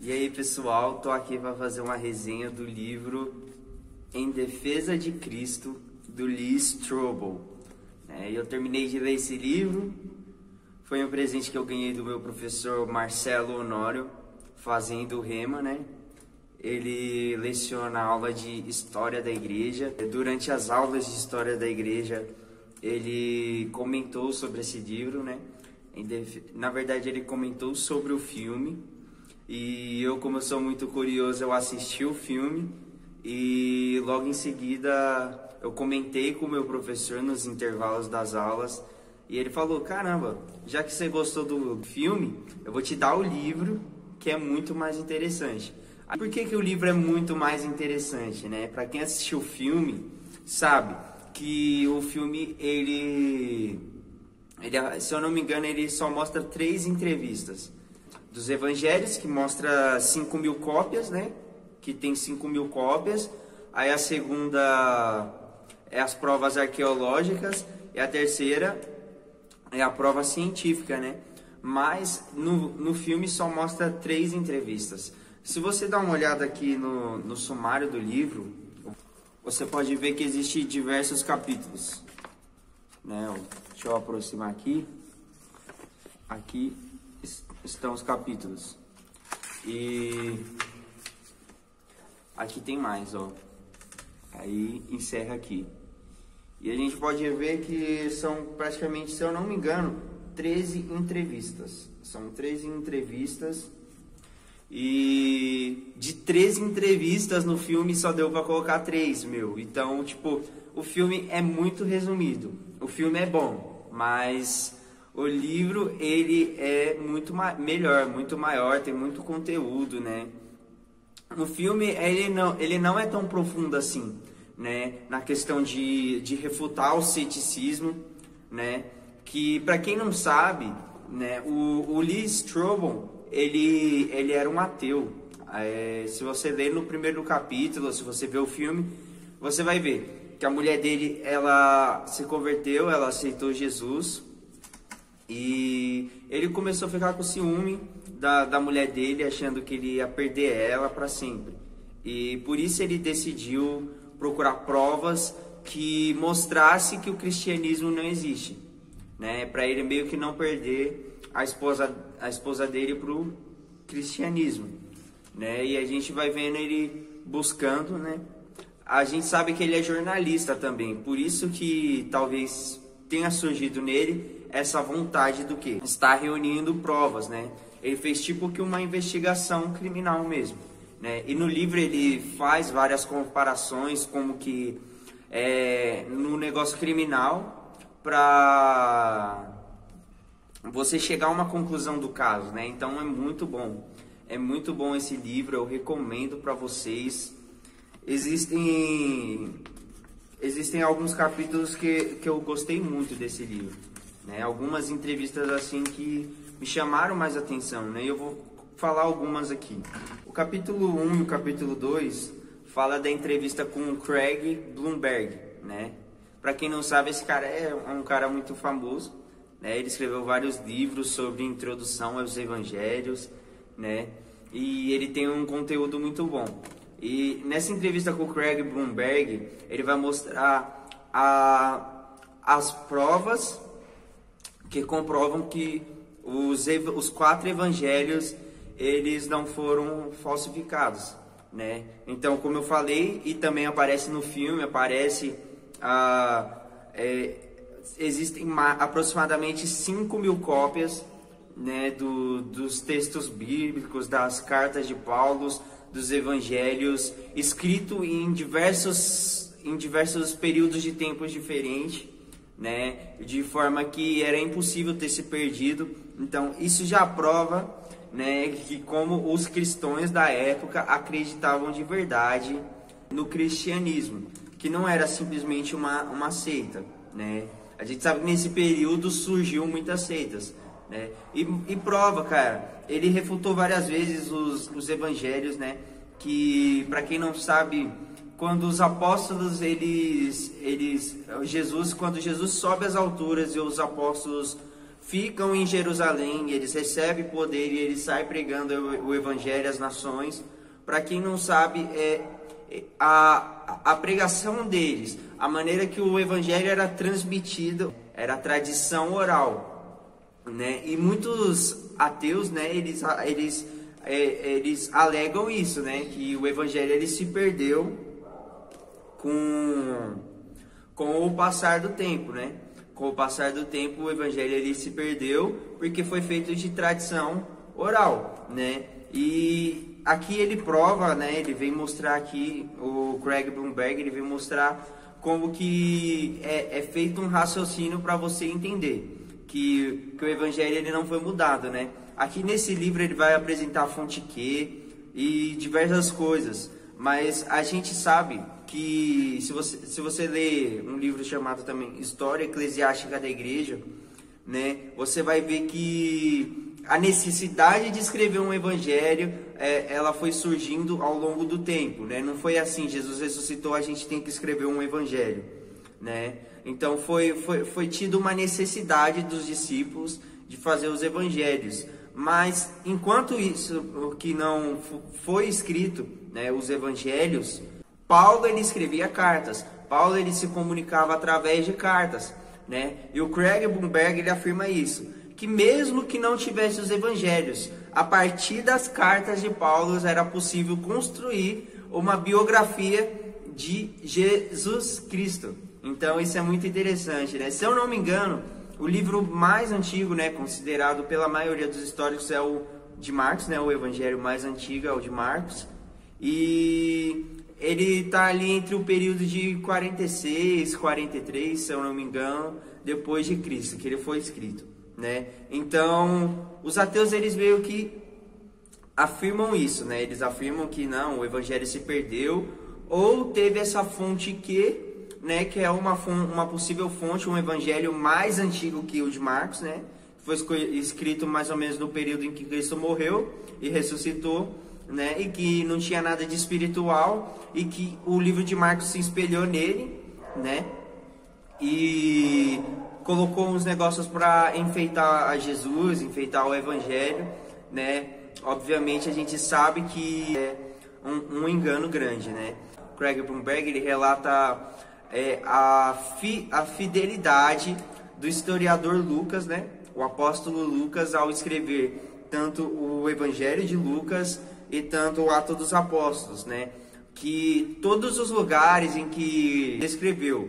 E aí pessoal, tô aqui para fazer uma resenha do livro Em Defesa de Cristo, do Lee Strobel. Eu terminei de ler esse livro, foi um presente que eu ganhei do meu professor Marcelo Honório, fazendo Rema, Ele leciona a aula de História da Igreja. Durante as aulas de História da Igreja, ele comentou sobre esse livro, Na verdade, ele comentou sobre o filme. E eu, como eu sou muito curioso, eu assisti o filme e logo em seguida eu comentei com o meu professor nos intervalos das aulas e ele falou: caramba, já que você gostou do filme, eu vou te dar o livro, que é muito mais interessante. Por que o livro é muito mais interessante, Para quem assistiu o filme, sabe que o filme, ele, se eu não me engano, ele só mostra 3 entrevistas dos evangelhos, que mostra 5.000 cópias, Que tem 5.000 cópias. Aí a segunda é as provas arqueológicas e a terceira é a prova científica, Mas no filme só mostra 3 entrevistas. Se você dá uma olhada aqui no sumário do livro, você pode ver que existe diversos capítulos, Deixa eu aproximar aqui. Aqui estão os capítulos. E aqui tem mais, Aí encerra aqui. E a gente pode ver que são praticamente, se eu não me engano, 13 entrevistas. São 13 entrevistas. E de 13 entrevistas no filme só deu pra colocar 3, Então, o filme é muito resumido. O filme é bom, mas o livro, ele é muito melhor, muito maior, tem muito conteúdo, No filme, ele não é tão profundo assim, Na questão de refutar o ceticismo, Que, para quem não sabe, o Lee Strobel, ele era um ateu. Se você ler no primeiro capítulo, se você ver o filme, você vai ver que a mulher dele, ela se converteu, ela aceitou Jesus. E ele começou a ficar com ciúme da mulher dele, achando que ele ia perder ela para sempre. E por isso ele decidiu procurar provas que mostrasse que o cristianismo não existe, Para ele meio que não perder a esposa dele para o cristianismo, E a gente vai vendo ele buscando, A gente sabe que ele é jornalista também, por isso que talvez tenha surgido nele essa vontade do que? Estar reunindo provas, Ele fez tipo que uma investigação criminal mesmo, E no livro ele faz várias comparações, como que no negócio criminal, para você chegar a uma conclusão do caso, Então é muito bom. É muito bom esse livro, eu recomendo para vocês. Existem alguns capítulos que eu gostei muito desse livro, Algumas entrevistas assim que me chamaram mais atenção, E eu vou falar algumas aqui. O capítulo 1 e o capítulo 2 fala da entrevista com o Craig Blomberg, Para quem não sabe, esse cara é um cara muito famoso, Ele escreveu vários livros sobre introdução aos evangelhos, E ele tem um conteúdo muito bom. E nessa entrevista com o Craig Blomberg, ele vai mostrar as provas que comprovam que os 4 evangelhos, eles não foram falsificados, Então, como eu falei, e também aparece no filme, existem aproximadamente 5.000 cópias, dos textos bíblicos, das cartas de Paulo, dos evangelhos, escrito em diversos períodos de tempos diferentes, de forma que era impossível ter se perdido. Então isso já prova, que como os cristãos da época acreditavam de verdade no cristianismo, que não era simplesmente uma seita, A gente sabe que nesse período surgiu muitas seitas, E prova, cara, ele refutou várias vezes os evangelhos, Que, para quem não sabe, quando os apóstolos, quando Jesus sobe às alturas e os apóstolos ficam em Jerusalém, eles recebem poder e eles saem pregando o evangelho às nações. Para quem não sabe, a pregação deles, a maneira que o evangelho era transmitido, era a tradição oral, né? E muitos ateus, né, eles alegam isso, né, que o evangelho ele se perdeu com o passar do tempo, né? Com o passar do tempo, o evangelho ele se perdeu porque foi feito de tradição oral, né? E aqui ele prova, né? Ele vem mostrar aqui, o Craig Blomberg, ele vem mostrar como que é feito um raciocínio para você entender que o evangelho ele não foi mudado, né? Aqui nesse livro ele vai apresentar a fonte Q e diversas coisas, mas a gente sabe que se você ler um livro chamado também História Eclesiástica da Igreja, né, você vai ver que a necessidade de escrever um evangelho, ela foi surgindo ao longo do tempo, né? Não foi assim, Jesus ressuscitou, a gente tem que escrever um evangelho, né? Então foi tido uma necessidade dos discípulos de fazer os evangelhos, mas enquanto isso, o que não foi escrito, né, os evangelhos, Paulo ele escrevia cartas, Paulo ele se comunicava através de cartas, né? E o Craig Blomberg ele afirma isso, que mesmo que não tivesse os evangelhos, a partir das cartas de Paulo era possível construir uma biografia de Jesus Cristo. Então isso é muito interessante, né? Se eu não me engano, o livro mais antigo, né, considerado pela maioria dos históricos é o de Marcos, né? O evangelho mais antigo é o de Marcos. E ele está ali entre o período de 46, 43, se eu não me engano, depois de Cristo, que ele foi escrito, né? Então, os ateus, eles meio que afirmam isso, né? Eles afirmam que não, o evangelho se perdeu, ou teve essa fonte que, né, que é uma possível fonte, um evangelho mais antigo que o de Marcos, né? Foi escrito mais ou menos no período em que Cristo morreu e ressuscitou, né, e que não tinha nada de espiritual, e que o livro de Marcos se espelhou nele, né, e colocou uns negócios para enfeitar a Jesus, enfeitar o evangelho, né. Obviamente a gente sabe que é um engano grande, né. Craig Blomberg ele relata a fidelidade do historiador Lucas, né, o apóstolo Lucas, ao escrever tanto o evangelho de Lucas e tanto o Ato dos Apóstolos, né? Que todos os lugares em que descreveu,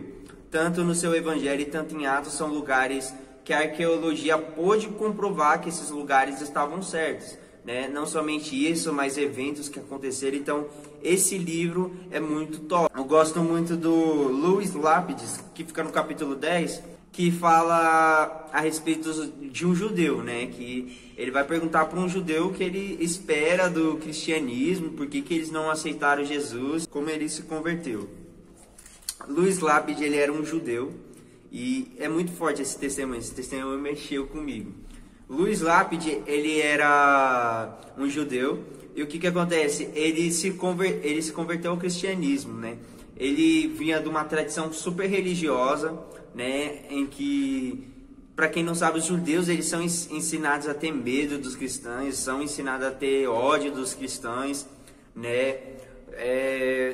tanto no seu evangelho e tanto em Atos, são lugares que a arqueologia pôde comprovar que esses lugares estavam certos, né? Não somente isso, mas eventos que aconteceram. Então, esse livro é muito top. Eu gosto muito do Louis Lapides, que fica no capítulo 10, que fala a respeito de um judeu, né? Que ele vai perguntar para um judeu o que ele espera do cristianismo, por que eles não aceitaram Jesus, como ele se converteu. Louis Lapid, ele era um judeu, e é muito forte esse testemunho mexeu comigo. Louis Lapid, ele era um judeu, e o que acontece? Ele se converteu ao cristianismo, né? Ele vinha de uma tradição super religiosa, né, em que, para quem não sabe, os judeus eles são ensinados a ter medo dos cristãos, são ensinados a ter ódio dos cristãos, né,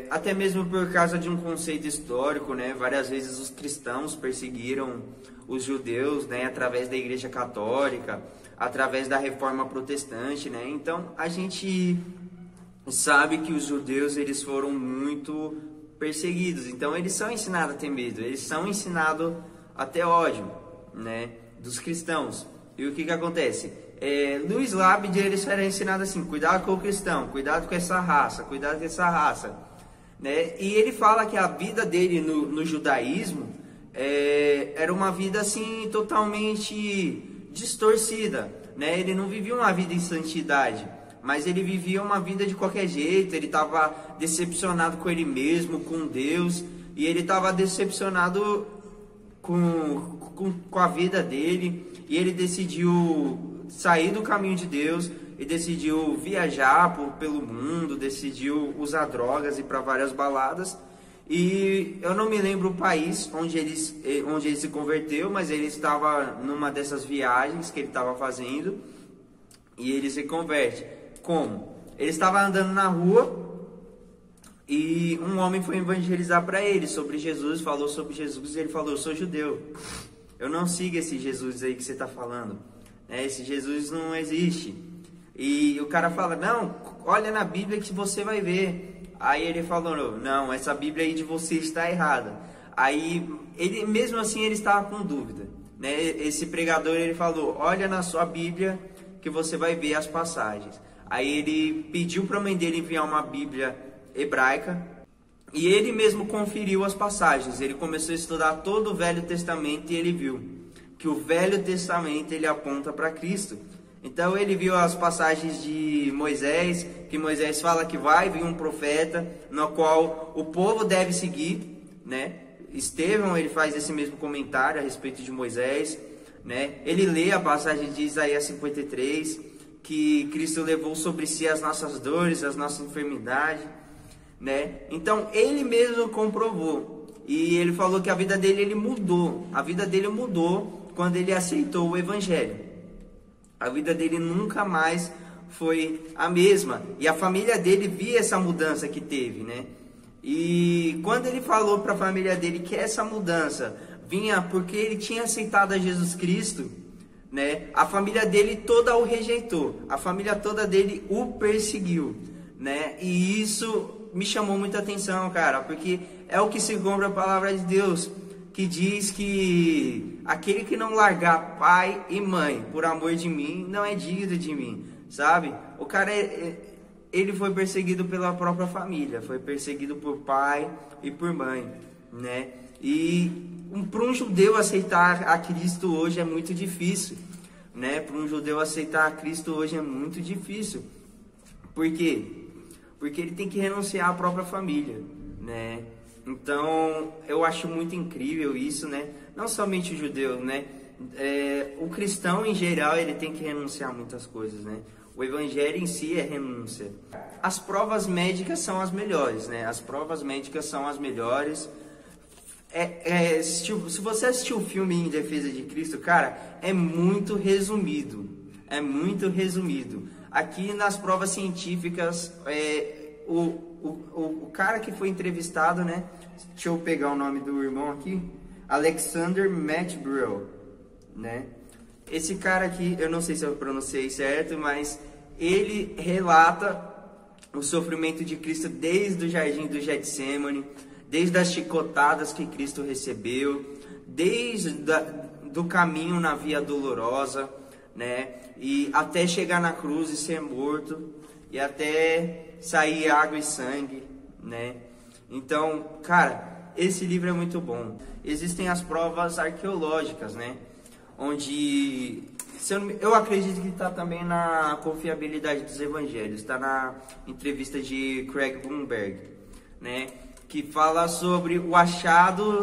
até mesmo por causa de um conceito histórico, né, várias vezes os cristãos perseguiram os judeus, né, através da Igreja Católica, através da Reforma Protestante, né. Então a gente sabe que os judeus eles foram muito perseguidos, então eles são ensinados a ter medo, eles são ensinados a ter ódio, né, dos cristãos. E o que acontece? Louis Lapid, eles eram ensinados assim, cuidado com o cristão, cuidado com essa raça, cuidado com essa raça, né? E ele fala que a vida dele no judaísmo era uma vida assim totalmente distorcida, né? Ele não vivia uma vida em santidade, mas ele vivia uma vida de qualquer jeito. Ele estava decepcionado com ele mesmo, com Deus, e ele estava decepcionado com a vida dele, e ele decidiu sair do caminho de Deus e decidiu viajar pelo mundo, decidiu usar drogas e ir para várias baladas. E eu não me lembro o país onde ele se converteu, mas ele estava numa dessas viagens que ele estava fazendo e ele se converte. Como? Ele estava andando na rua e um homem foi evangelizar para ele sobre Jesus, falou sobre Jesus e ele falou: eu sou judeu, eu não sigo esse Jesus aí que você está falando, esse Jesus não existe. E o cara fala: não, olha na Bíblia que você vai ver. Aí ele falou: não, essa Bíblia aí de você está errada. Aí ele, mesmo assim, ele estava com dúvida, né? Esse pregador, ele falou: olha na sua Bíblia que você vai ver as passagens. Aí ele pediu para a mãe dele enviar uma Bíblia hebraica e ele mesmo conferiu as passagens. Ele começou a estudar todo o Velho Testamento e ele viu que o Velho Testamento ele aponta para Cristo. Então ele viu as passagens de Moisés, que Moisés fala que vai vir um profeta, no qual o povo deve seguir, né? Estevão, ele faz esse mesmo comentário a respeito de Moisés, né? Ele lê a passagem de Isaías 53, que Cristo levou sobre si as nossas dores, as nossas enfermidades, né? Então ele mesmo comprovou, e ele falou que a vida dele mudou quando ele aceitou o Evangelho. A vida dele nunca mais foi a mesma. E a família dele via essa mudança que teve, né? E quando ele falou para a família dele que essa mudança vinha porque ele tinha aceitado a Jesus Cristo, né? A família dele toda o rejeitou. A família toda dele o perseguiu, né? E isso me chamou muita atenção, cara, porque é o que se cumpre a palavra de Deus, que diz que aquele que não largar pai e mãe por amor de mim, não é digno de mim, sabe? O cara, ele foi perseguido pela própria família, foi perseguido por pai e por mãe, né? E para um judeu aceitar a Cristo hoje é muito difícil, né? Para um judeu aceitar a Cristo hoje é muito difícil. Por quê? Porque ele tem que renunciar à própria família, né? Então, eu acho muito incrível isso, né? Não somente o judeu, né? O cristão, em geral, ele tem que renunciar a muitas coisas, né? O evangelho em si é renúncia. As provas médicas são as melhores, né? As provas médicas são as melhores. Se você assistiu o filme Em Defesa de Cristo, cara, é muito resumido. É muito resumido. Aqui nas provas científicas, o cara que foi entrevistado, né? Deixa eu pegar o nome do irmão aqui. Alexander Matbrell, né? Esse cara aqui, eu não sei se eu pronunciei certo, mas ele relata o sofrimento de Cristo desde o jardim do Getsemane, desde as chicotadas que Cristo recebeu, desde do caminho na via dolorosa, né? E até chegar na cruz e ser morto, e até sair água e sangue, né? Então, cara, esse livro é muito bom. Existem as provas arqueológicas, né? Onde eu acredito que está também na confiabilidade dos evangelhos. Está na entrevista de Craig Blomberg, né? Que fala sobre o achado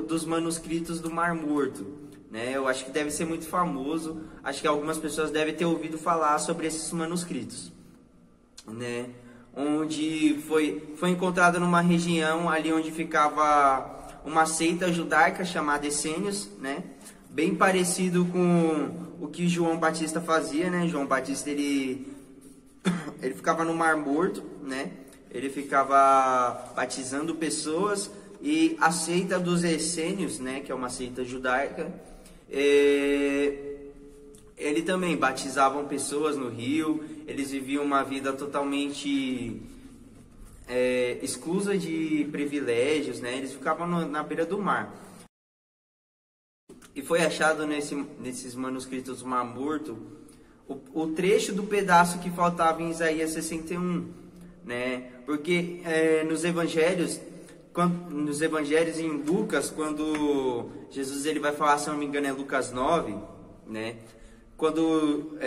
dos manuscritos do Mar Morto, né? Eu acho que deve ser muito famoso. Acho que algumas pessoas devem ter ouvido falar sobre esses manuscritos, né? Onde foi encontrado numa região ali onde ficava uma seita judaica chamada Essênios, né? Bem parecido com o que João Batista fazia, né? João Batista, ele ficava no Mar Morto, né? Ele ficava batizando pessoas, e a seita dos Essênios, né? Que é uma seita judaica, ele também batizavam pessoas no rio. Eles viviam uma vida totalmente exclusa de privilégios, né? Eles ficavam na beira do mar. E foi achado nesses manuscritos do Mar Morto o trecho do pedaço que faltava em Isaías 61, né? Porque nos evangelhos em Lucas, quando Jesus ele vai falar, se não me engano é Lucas 9, né? Quando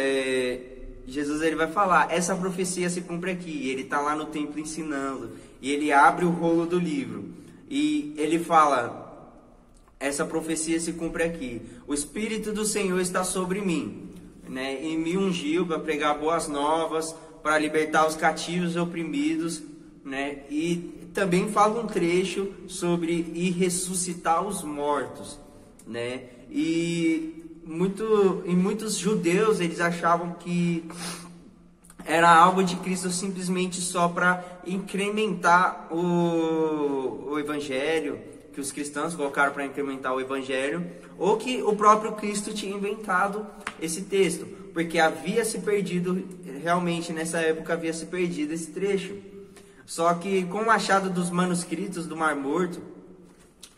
Jesus ele vai falar, essa profecia se cumpre aqui. Ele está lá no templo ensinando, e ele abre o rolo do livro e ele fala, essa profecia se cumpre aqui. O Espírito do Senhor está sobre mim, né? E me ungiu para pregar boas novas, para libertar os cativos e oprimidos, né? E também fala um trecho sobre ir ressuscitar os mortos, né? E muitos judeus, eles achavam que era algo de Cristo simplesmente só para incrementar o evangelho, que os cristãos colocaram para incrementar o evangelho, ou que o próprio Cristo tinha inventado esse texto, porque havia se perdido, realmente nessa época havia se perdido esse trecho. Só que com o achado dos manuscritos do Mar Morto,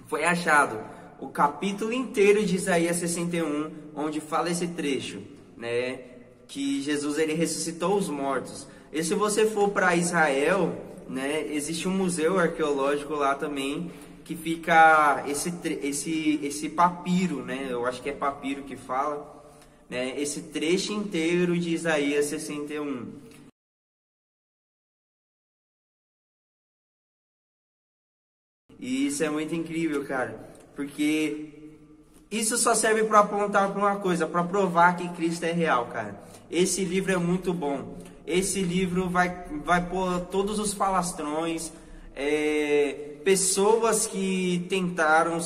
foi achado o capítulo inteiro de Isaías 61, onde fala esse trecho, né, que Jesus ele ressuscitou os mortos. E se você for para Israel, né, existe um museu arqueológico lá também, que fica esse papiro, né, eu acho que é papiro que fala, né, esse trecho inteiro de Isaías 61. E isso é muito incrível, cara, porque isso só serve para apontar para uma coisa, para provar que Cristo é real, cara. Esse livro é muito bom. Esse livro vai pôr todos os falastrões, pessoas que tentaram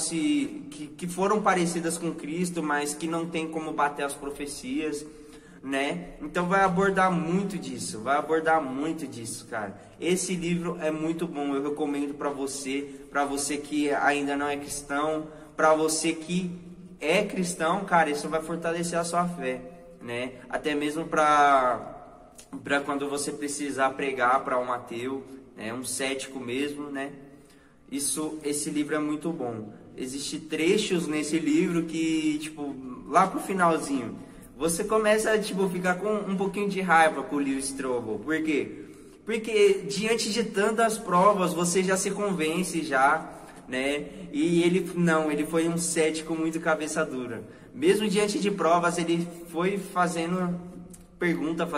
que foram parecidas com Cristo, mas que não tem como bater as profecias, né? Então vai abordar muito disso, cara. Esse livro é muito bom, eu recomendo para você que ainda não é cristão, para você que é cristão, cara, isso vai fortalecer a sua fé, né? Até mesmo para quando você precisar pregar para um ateu, né? Um cético mesmo, né? Esse livro é muito bom. Existem trechos nesse livro que, tipo, lá pro finalzinho, você começa a, tipo, ficar com um pouquinho de raiva com o Lee Strobel. Por quê? Porque diante de tantas provas, você já se convence já, né? E ele foi um cético muito cabeça dura. Mesmo diante de provas, ele foi fazendo pergunta,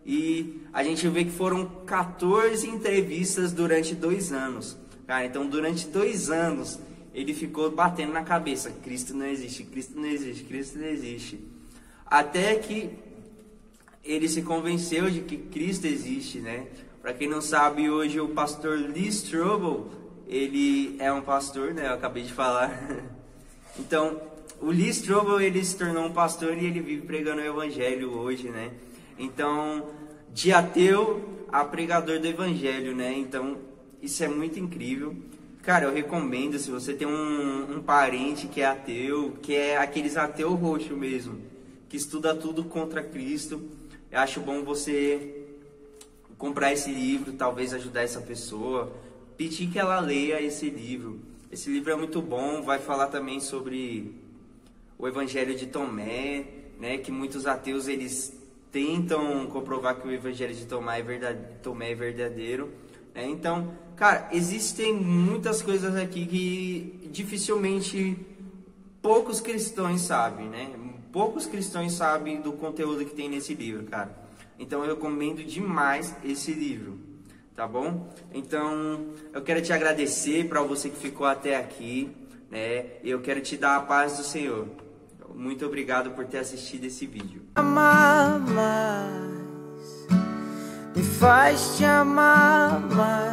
e a gente vê que foram 14 entrevistas durante 2 anos. Cara, então durante 2 anos ele ficou batendo na cabeça: Cristo não existe, Cristo não existe, Cristo não existe. Até que ele se convenceu de que Cristo existe, né? Para quem não sabe, hoje o pastor Lee Strobel, ele é um pastor, né? Eu acabei de falar. Então, o Lee Strobel, ele se tornou um pastor e ele vive pregando o evangelho hoje, né? Então, de ateu a pregador do evangelho, né? Então, isso é muito incrível. Cara, eu recomendo, se você tem um parente que é ateu, que é aqueles ateu roxo mesmo, que estuda tudo contra Cristo, eu acho bom você comprar esse livro, talvez ajudar essa pessoa, pedir que ela leia esse livro. Esse livro é muito bom, vai falar também sobre o Evangelho de Tomé, né, que muitos ateus eles tentam comprovar que o Evangelho de Tomé é verdadeiro, né? Então, cara, existem muitas coisas aqui que dificilmente poucos cristãos sabem, né? Poucos cristãos sabem do conteúdo que tem nesse livro, cara. Então eu recomendo demais esse livro, tá bom? Então eu quero te agradecer para você que ficou até aqui, né? Eu quero te dar a paz do Senhor. Muito obrigado por ter assistido esse vídeo. Amar mais, me faz te amar mais.